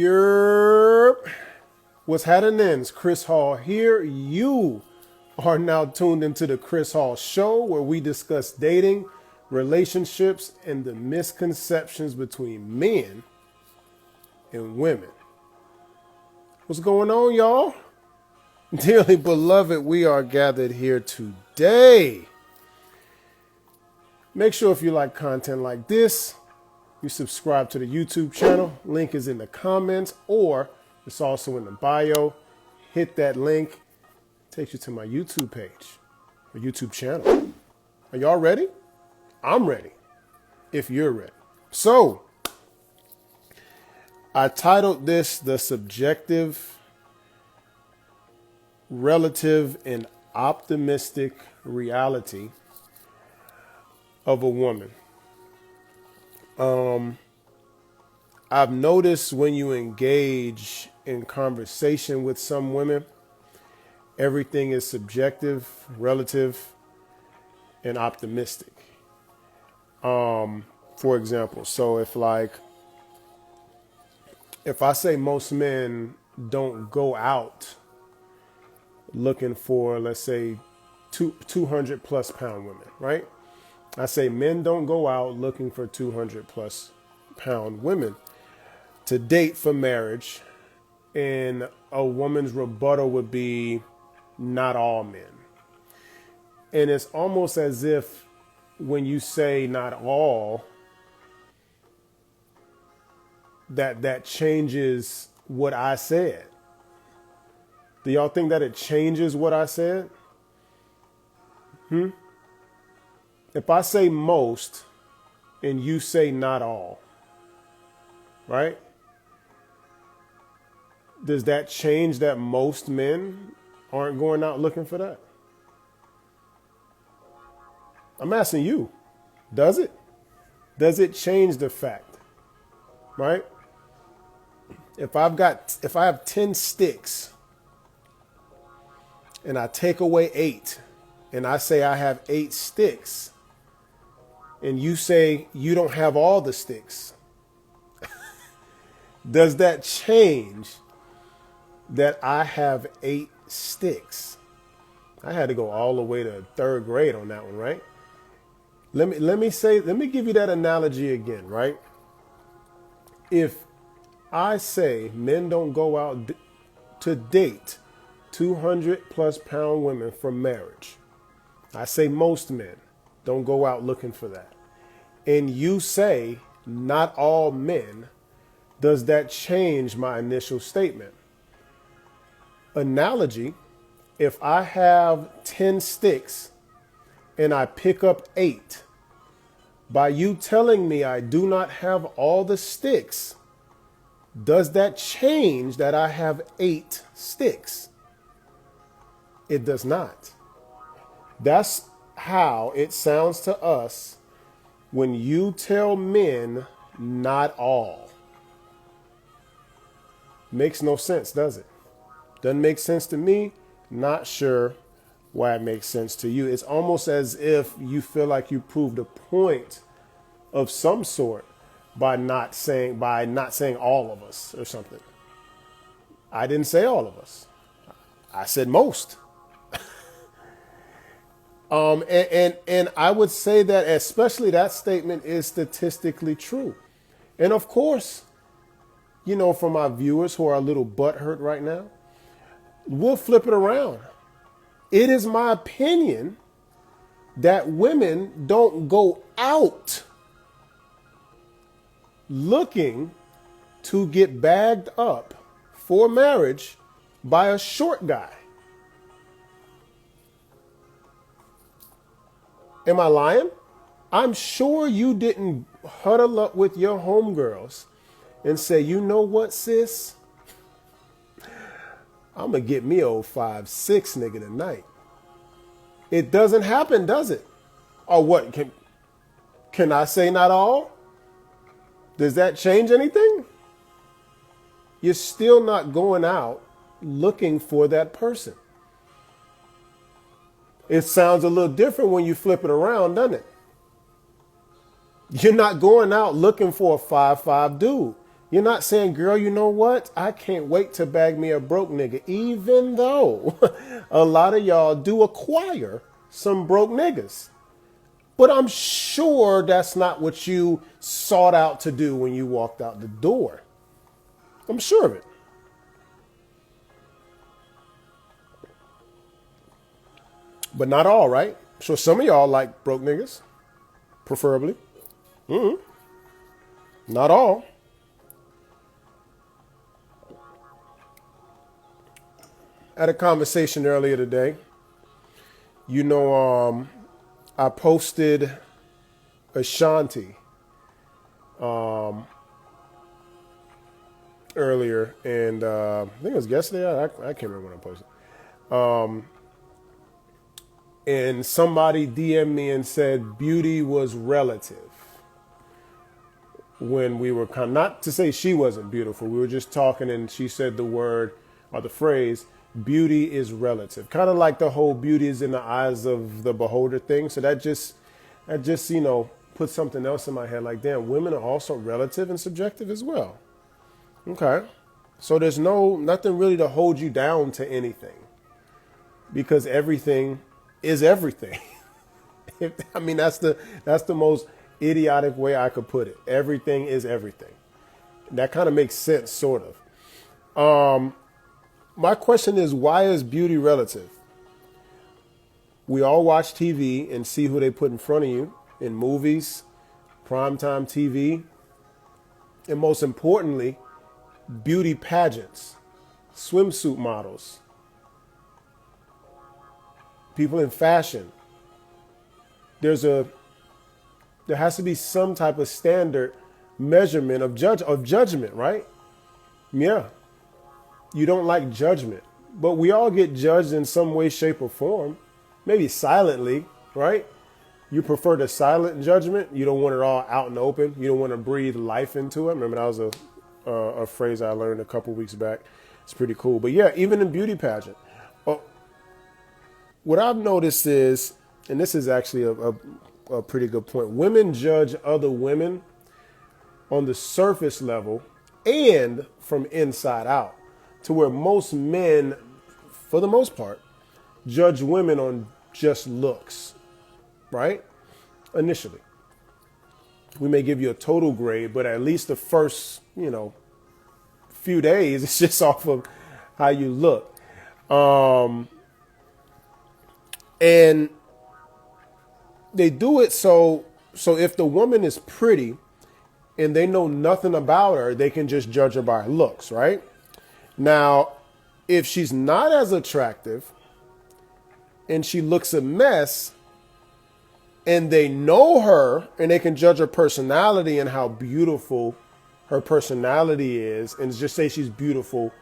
Yerp. What's happening? Chris Hall here. You are now tuned into the Chris Hall Show, where we discuss dating, relationships, and the misconceptions between men and women. What's going on, y'all? Dearly beloved, we are gathered here today. Make sure if you like content like this, you subscribe to the YouTube channel. Link is in the comments, or it's also in the bio. Hit that link. Takes you to my YouTube page, my YouTube channel. Are y'all ready? I'm ready, if you're ready. So, I titled this The Subjective, Relative, and Optimistic Reality of a Woman. I've noticed when you engage in conversation with some women, everything is subjective, relative, and optimistic. For example, so if I say most men don't go out looking for, let's say, 200 plus pound women, right? I say men don't go out looking for 200 plus pound women to date for marriage. And a woman's rebuttal would be, not all men. And it's almost as if when you say not all, that changes what I said. Do y'all think that it changes what I said? If I say most and you say not all, right? Does that change that most men aren't going out looking for that? I'm asking you, does it? Does it change the fact, right? If I have 10 sticks and I take away 8 and I say I have 8 sticks and you say you don't have all the sticks, does that change that I have 8 sticks? I had to go all the way to 3rd grade on that one, right? Let me give you that analogy again, right? If I say men don't go out to date 200 plus pound women for marriage, I say most men don't go out looking for that, and you say not all men, does that change my initial statement? Analogy, if I have 10 sticks and I pick up 8, by you telling me I do not have all the sticks, does that change that I have 8 sticks? It does not. That's how it sounds to us when you tell men not all. Makes no sense, does it? Doesn't make sense to me. Not sure why it makes sense to you. It's almost as if you feel like you proved a point of some sort by not saying all of us or something. I didn't say all of us. I said most. And I would say that especially that statement is statistically true. And of course, you know, for my viewers who are a little butthurt right now, we'll flip it around. It is my opinion that women don't go out looking to get bagged up for marriage by a short guy. Am I lying? I'm sure you didn't huddle up with your homegirls and say, you know what, sis? I'm going to get me old 5'6" nigga tonight. It doesn't happen, does it? Or what? Can I say not all? Does that change anything? You're still not going out looking for that person. It sounds a little different when you flip it around, doesn't it? You're not going out looking for a 5'5" dude. You're not saying, girl, you know what? I can't wait to bag me a broke nigga, even though a lot of y'all do acquire some broke niggas. But I'm sure that's not what you sought out to do when you walked out the door. I'm sure of it. But not all, right? So some of y'all like broke niggas, preferably. Not all. I had a conversation earlier today. You know, I posted Ashanti earlier, and I think it was yesterday. I can't remember when I posted. And somebody DM'd me and said beauty was relative. When we were not to say she wasn't beautiful, we were just talking, and she said the word or the phrase, beauty is relative. Kind of like the whole beauty is in the eyes of the beholder thing. So that just put something else in my head. Like, damn, women are also relative and subjective as well. Okay. So there's nothing really to hold you down to anything, because everything is everything. I mean, that's the most idiotic way I could put it. Everything is everything. That kind of makes sense, sort of. My question is, why is beauty relative? We all watch TV and see who they put in front of you in movies, primetime TV, and most importantly, beauty pageants, swimsuit models, people in fashion. There has to be some type of standard measurement of judgment, right? Yeah. You don't like judgment, but we all get judged in some way, shape, or form. Maybe silently, right? You prefer the silent judgment. You don't want it all out in the open. You don't want to breathe life into it. Remember, that was a phrase I learned a couple weeks back. It's pretty cool. But yeah, even in beauty pageant, what I've noticed is, and this is actually a pretty good point, women judge other women on the surface level and from inside out, to where most men, for the most part, judge women on just looks, right? Initially. We may give you a total grade, but at least the first, few days, it's just off of how you look. And they do it so if the woman is pretty and they know nothing about her, they can just judge her by her looks, right? Now, if she's not as attractive and she looks a mess, and they know her and they can judge her personality and how beautiful her personality is, and just say she's beautiful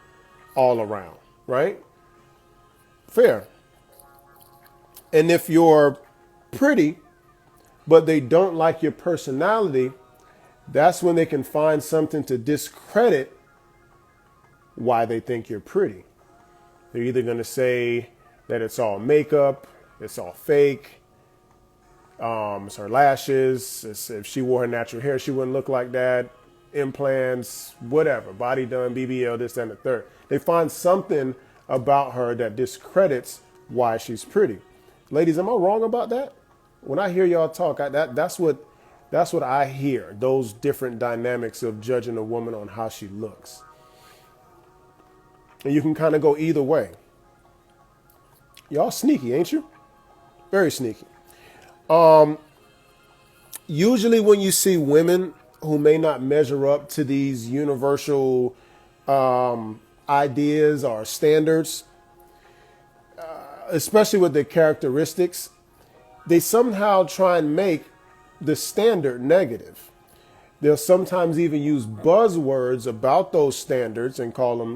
all around, right? Fair. And if you're pretty, but they don't like your personality, that's when they can find something to discredit why they think you're pretty. They're either going to say that it's all makeup, it's all fake, it's her lashes, if she wore her natural hair, she wouldn't look like that, implants, whatever, body done, BBL, this, that, and the third. They find something about her that discredits why she's pretty. Ladies, am I wrong about that? When I hear y'all talk, that's what I hear, those different dynamics of judging a woman on how she looks. And you can kind of go either way. Y'all sneaky, ain't you? Very sneaky. Usually when you see women who may not measure up to these universal ideas or standards, especially with their characteristics, they somehow try and make the standard negative. They'll sometimes even use buzzwords about those standards and call them,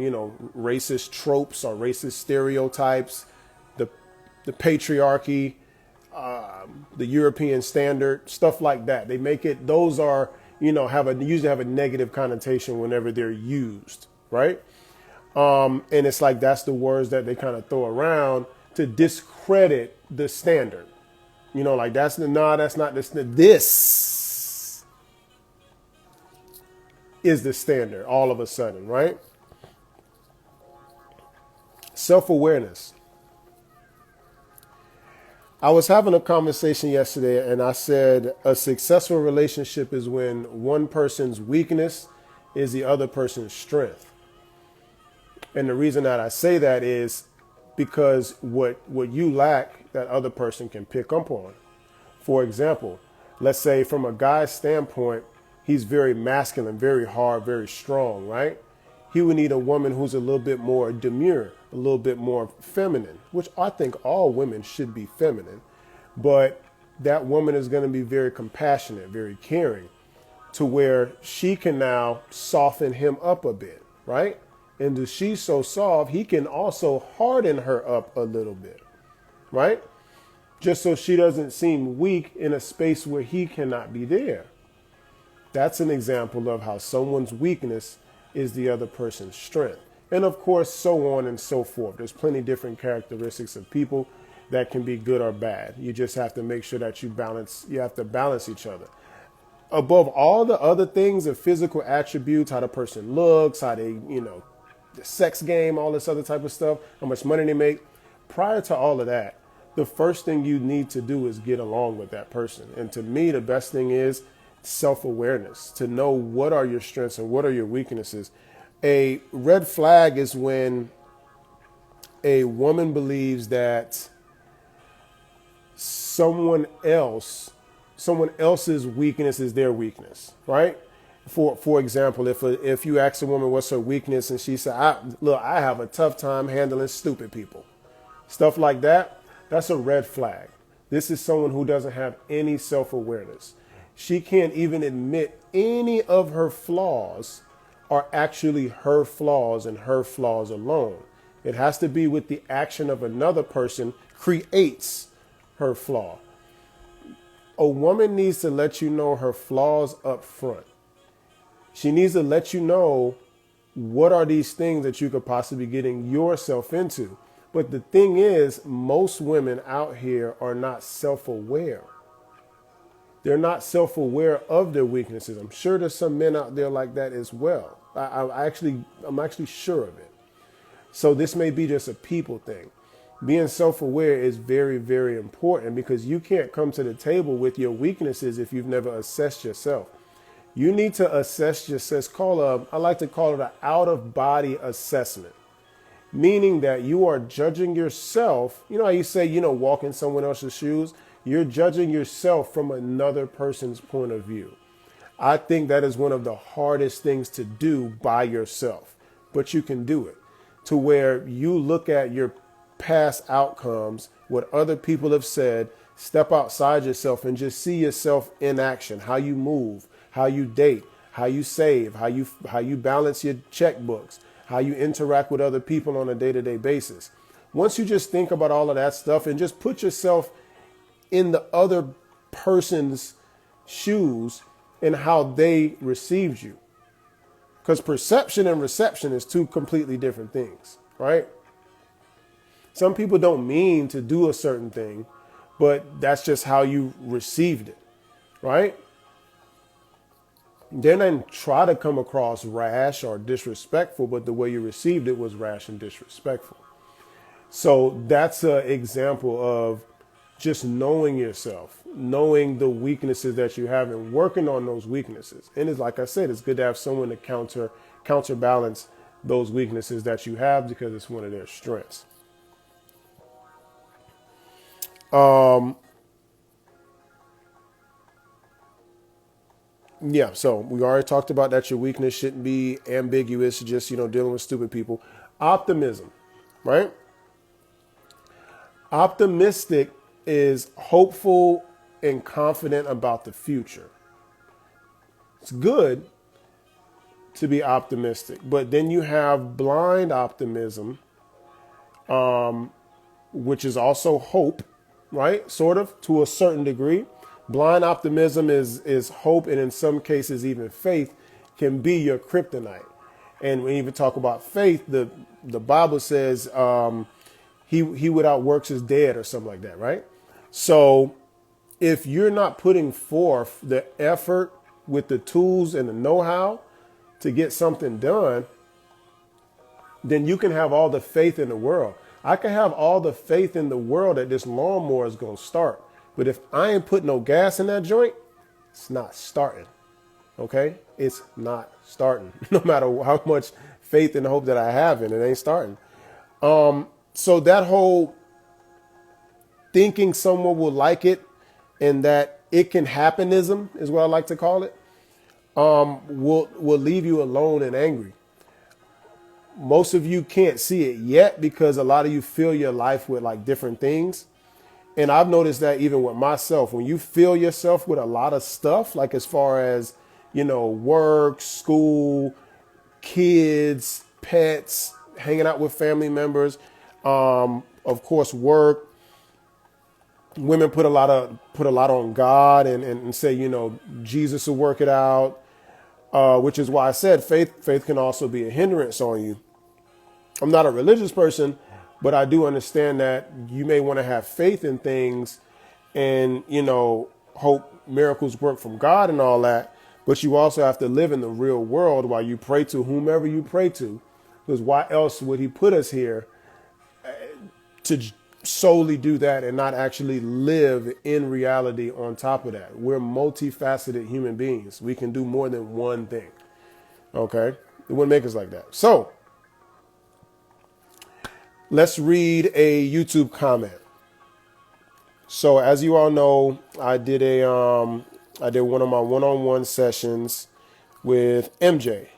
racist tropes or racist stereotypes, the patriarchy, the European standard, stuff like that. They make it, those are, usually have a negative connotation whenever they're used, right? And it's like that's the words that they kind of throw around to discredit the standard. Like that's not this. is the standard all of a sudden, right? Self-awareness. I was having a conversation yesterday and I said a successful relationship is when one person's weakness is the other person's strength. And the reason that I say that is because what you lack, that other person can pick up on. For example, let's say from a guy's standpoint, he's very masculine, very hard, very strong, right? He would need a woman who's a little bit more demure, a little bit more feminine, which I think all women should be feminine. But that woman is going to be very compassionate, very caring, to where she can now soften him up a bit, right? And if she's so soft, he can also harden her up a little bit, right? Just so she doesn't seem weak in a space where he cannot be there. That's an example of how someone's weakness is the other person's strength. And of course, so on and so forth. There's plenty of different characteristics of people that can be good or bad. You just have to make sure that you have to balance each other. Above all the other things of physical attributes, how the person looks, how they, the sex game, all this other type of stuff, how much money they make. Prior to all of that, the first thing you need to do is get along with that person. And to me, the best thing is self-awareness, to know what are your strengths and what are your weaknesses. A red flag is when a woman believes that someone else's weakness is their weakness, right? For example, if you ask a woman what's her weakness and she said, I have a tough time handling stupid people, stuff like that, that's a red flag. This is someone who doesn't have any self-awareness. She can't even admit any of her flaws are actually her flaws and her flaws alone. It has to be with the action of another person creates her flaw. A woman needs to let you know her flaws up front. She needs to let you know what are these things that you could possibly be getting yourself into. But the thing is, most women out here are not self-aware. They're not self-aware of their weaknesses. I'm sure there's some men out there like that as well. I'm actually sure of it. So this may be just a people thing. Being self-aware is very, very important because you can't come to the table with your weaknesses if you've never assessed yourself. You need to assess yourself. I like to call it an out-of-body assessment, meaning that you are judging yourself. You know how you say, walk in someone else's shoes? You're judging yourself from another person's point of view. I think that is one of the hardest things to do by yourself, but you can do it to where you look at your past outcomes, what other people have said, step outside yourself and just see yourself in action, how you move, how you date, how you save, how you balance your checkbooks, how you interact with other people on a day-to-day basis. Once you just think about all of that stuff and just put yourself in the other person's shoes and how they received you. Because perception and reception is two completely different things, right? Some people don't mean to do a certain thing, but that's just how you received it, right? They didn't try to come across rash or disrespectful, but the way you received it was rash and disrespectful. So that's an example of just knowing yourself, knowing the weaknesses that you have and working on those weaknesses. And it's like I said, it's good to have someone to counterbalance those weaknesses that you have because it's one of their strengths. Yeah, so we already talked about that your weakness shouldn't be ambiguous, just, dealing with stupid people. Optimism, right? Optimistic is hopeful and confident about the future. It's good to be optimistic, but then you have blind optimism, which is also hope, right? Sort of, to a certain degree. Blind optimism is hope, and in some cases even faith can be your kryptonite. And when you even talk about faith, the Bible says he without works is dead or something like that, right? So if you're not putting forth the effort with the tools and the know-how, to get something done, then you can have all the faith in the world. I can have all the faith in the world that this lawnmower is going to start. But if I ain't put no gas in that joint, it's not starting. Okay? It's not starting. No matter how much faith and hope that I have in it, ain't starting. So that whole thinking someone will like it and that it can happenism is what I like to call it, will leave you alone and angry. Most of you can't see it yet because a lot of you fill your life with like different things. And I've noticed that even with myself, when you fill yourself with a lot of stuff, like as far as, work, school, kids, pets, hanging out with family members, of course, work. Women put a lot on God and say, Jesus will work it out, which is why I said faith can also be a hindrance on you. I'm not a religious person, but I do understand that you may want to have faith in things and, hope miracles work from God and all that. But you also have to live in the real world while you pray to whomever you pray to. Because why else would he put us here to solely do that and not actually live in reality on top of that? We're multifaceted human beings. We can do more than one thing. Okay? It wouldn't make us like that. So let's read a YouTube comment. So as you all know, I did one of my one-on-one sessions with MJ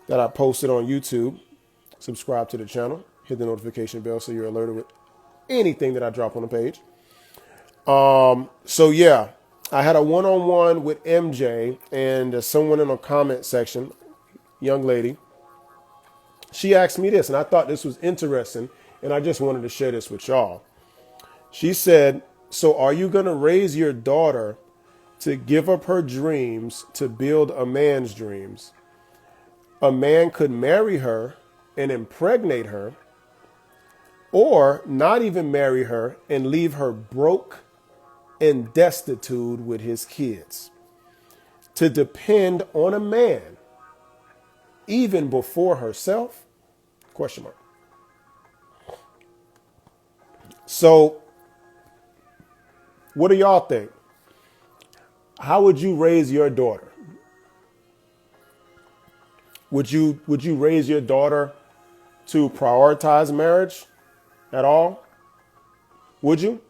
that I posted on YouTube. Subscribe to the channel, hit the notification bell so you're alerted with anything that I drop on the page. So yeah, I had a one-on-one with MJ, and someone in the comment section, young lady, she asked me this, and I thought this was interesting, and I just wanted to share this with y'all. She said, so are you going to raise your daughter to give up her dreams to build a man's dreams? A man could marry her and impregnate her, or not even marry her and leave her broke and destitute with his kids. To depend on a man, even before herself? Question mark. So, what do y'all think? How would you raise your daughter? Would you raise your daughter to prioritize marriage at all? Would you?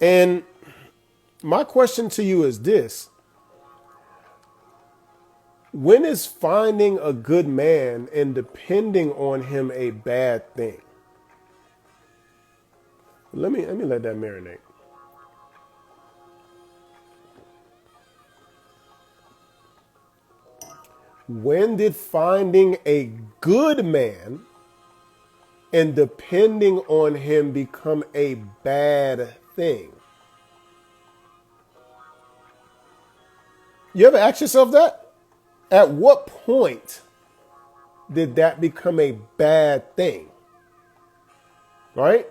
And my question to you is this. When is finding a good man and depending on him a bad thing? Let me let that marinate. When did finding a good man and depending on him become a bad thing? You ever ask yourself that? At what point did that become a bad thing? Right?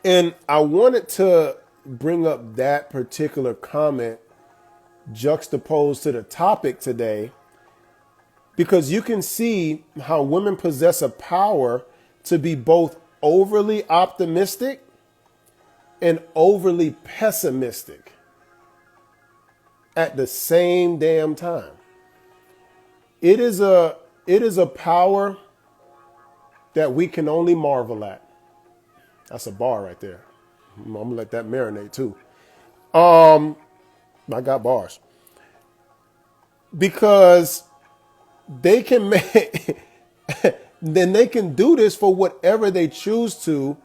And I wanted to bring up that particular comment juxtaposed to the topic today, because you can see how women possess a power to be both overly optimistic and overly pessimistic at the same damn time. It is a power that we can only marvel at. That's a bar right there. I'm gonna let that marinate too. I got bars. Because they can make, then they can do this for whatever they choose to,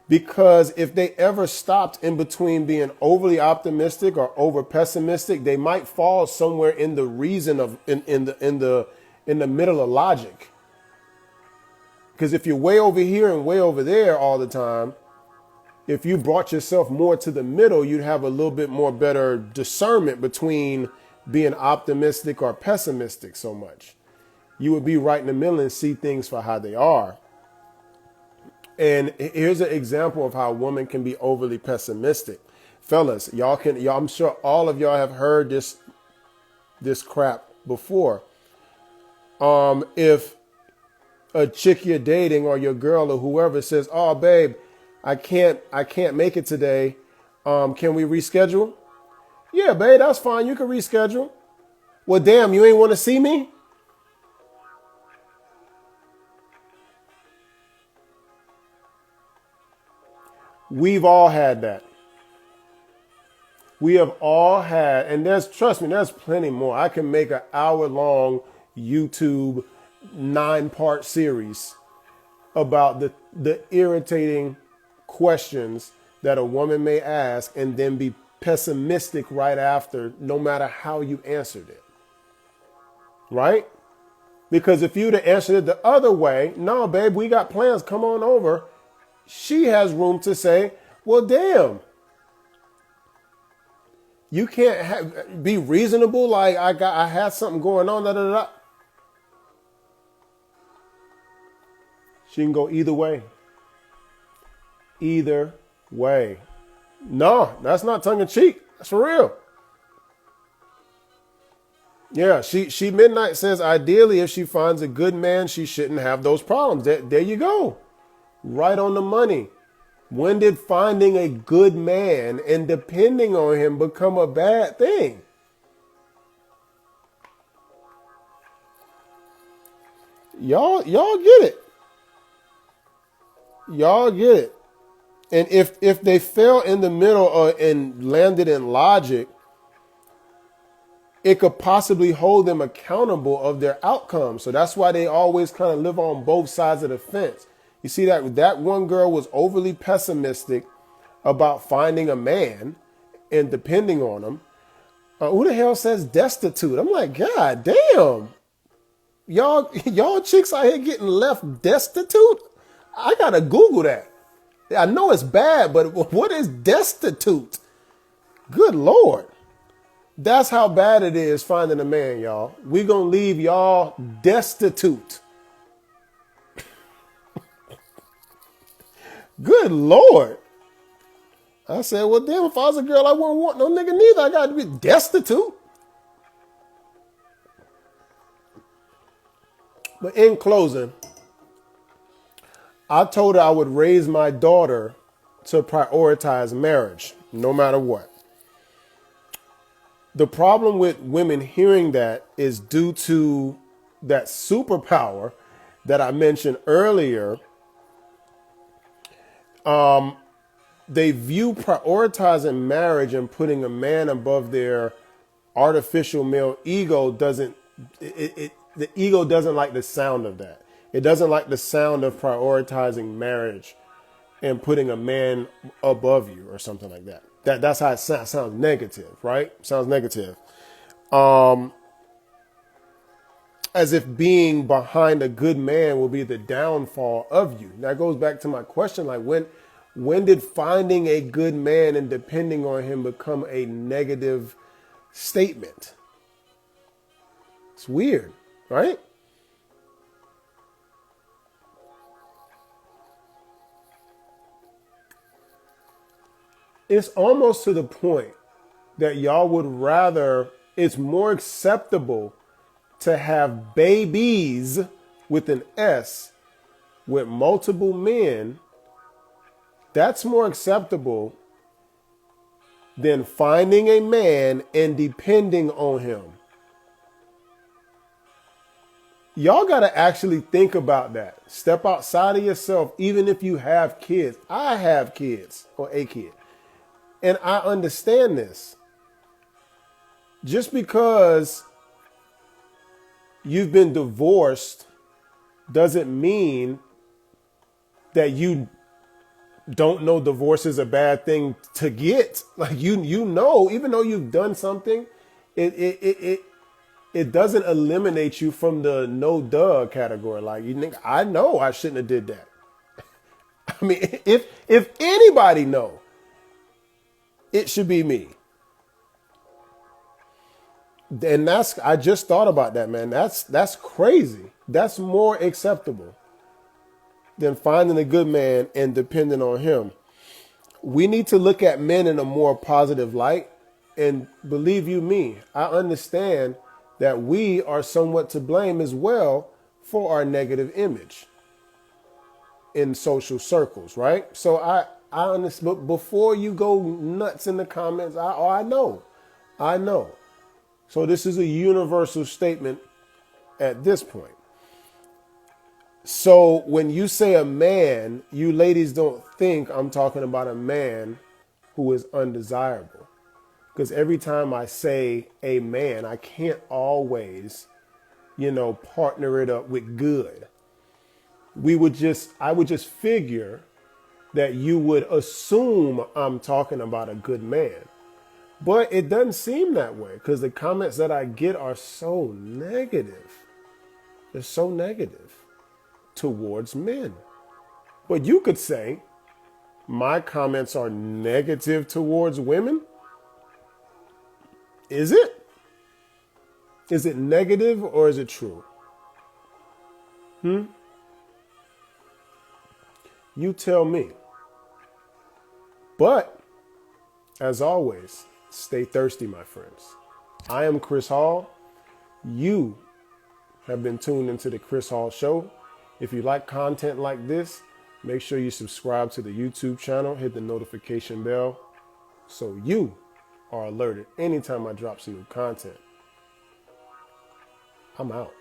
because if they ever stopped in between being overly optimistic or over pessimistic, they might fall somewhere in the reason of in the middle of logic. Because if you're way over here and way over there all the time, if you brought yourself more to the middle, you'd have a little bit more better discernment between being optimistic or pessimistic so much. You would be right in the middle and see things for how they are. And here's an example of how women can be overly pessimistic. Fellas, I'm sure all of y'all have heard this this crap before. If a chick you're dating or your girl or whoever says, "Oh, babe, I can't make it today. Can we reschedule?" Yeah, babe, that's fine. You can reschedule. Well, damn, you ain't want to see me? We've all had that. We have all had, and trust me, there's plenty more. I can make an hour long YouTube 9-part series about the irritating questions that a woman may ask and then be pessimistic right after, no matter how you answered it. Right? Because if you'd have answered it the other way, "No, babe, we got plans, come on over," she has room to say, "Well, damn, you can't be reasonable. Like I had something going on." Da, da, da. She can go either way. Either way. No, that's not tongue in cheek. That's for real. Yeah, she Midnight says ideally if she finds a good man, she shouldn't have those problems. There you go. Right on the money. When did finding a good man and depending on him become a bad thing? Y'all get it. Y'all get it. And if they fell in the middle and landed in logic, it could possibly hold them accountable of their outcome. So that's why they always kind of live on both sides of the fence. You see that one girl was overly pessimistic about finding a man and depending on him. Who the hell says destitute? I'm like, God damn. Y'all chicks out here getting left destitute? I gotta Google that. I know it's bad, but what is destitute? Good Lord. That's how bad it is finding a man, y'all. We gonna leave y'all destitute. Good Lord. I said, well, damn, if I was a girl, I wouldn't want no nigga neither. I got to be destitute. But in closing, I told her I would raise my daughter to prioritize marriage, no matter what. The problem with women hearing that is due to that superpower that I mentioned earlier. They view prioritizing marriage and putting a man above their artificial male ego the ego doesn't like the sound of that. It doesn't like the sound of prioritizing marriage and putting a man above you or something like that. That's how it sounds negative, right? Sounds negative. As if being behind a good man will be the downfall of you. That goes back to my question, like when did finding a good man and depending on him become a negative statement? It's weird, right? It's almost to the point that y'all would rather, it's more acceptable to have babies with an S with multiple men. That's more acceptable than finding a man and depending on him. Y'all got to actually think about that. Step outside of yourself, even if you have kids. I have kids or a kid. And I understand this. Just because you've been divorced doesn't mean that you don't know divorce is a bad thing to get. Like you know, even though you've done something, it doesn't eliminate you from the no duh category. Like you think, I know I shouldn't have did that. I mean, if anybody know, it should be me. And I just thought about that, man. That's crazy. That's more acceptable than finding a good man and depending on him. We need to look at men in a more positive light. And believe you me, I understand that we are somewhat to blame as well for our negative image in social circles, right? So I honestly, but before you go nuts in the comments, I know. So this is a universal statement at this point. So when you say a man, you ladies don't think I'm talking about a man who is undesirable. Because every time I say a man, I can't always, partner it up with good. I would just figure that you would assume I'm talking about a good man. But it doesn't seem that way because the comments that I get are so negative. They're so negative towards men. But you could say my comments are negative towards women. Is it? Is it negative or is it true? You tell me. But, as always, stay thirsty, my friends. I am Chris Hall. You have been tuned into the Chris Hall Show. If you like content like this, make sure you subscribe to the YouTube channel, hit the notification bell so you are alerted anytime I drop some new content. I'm out.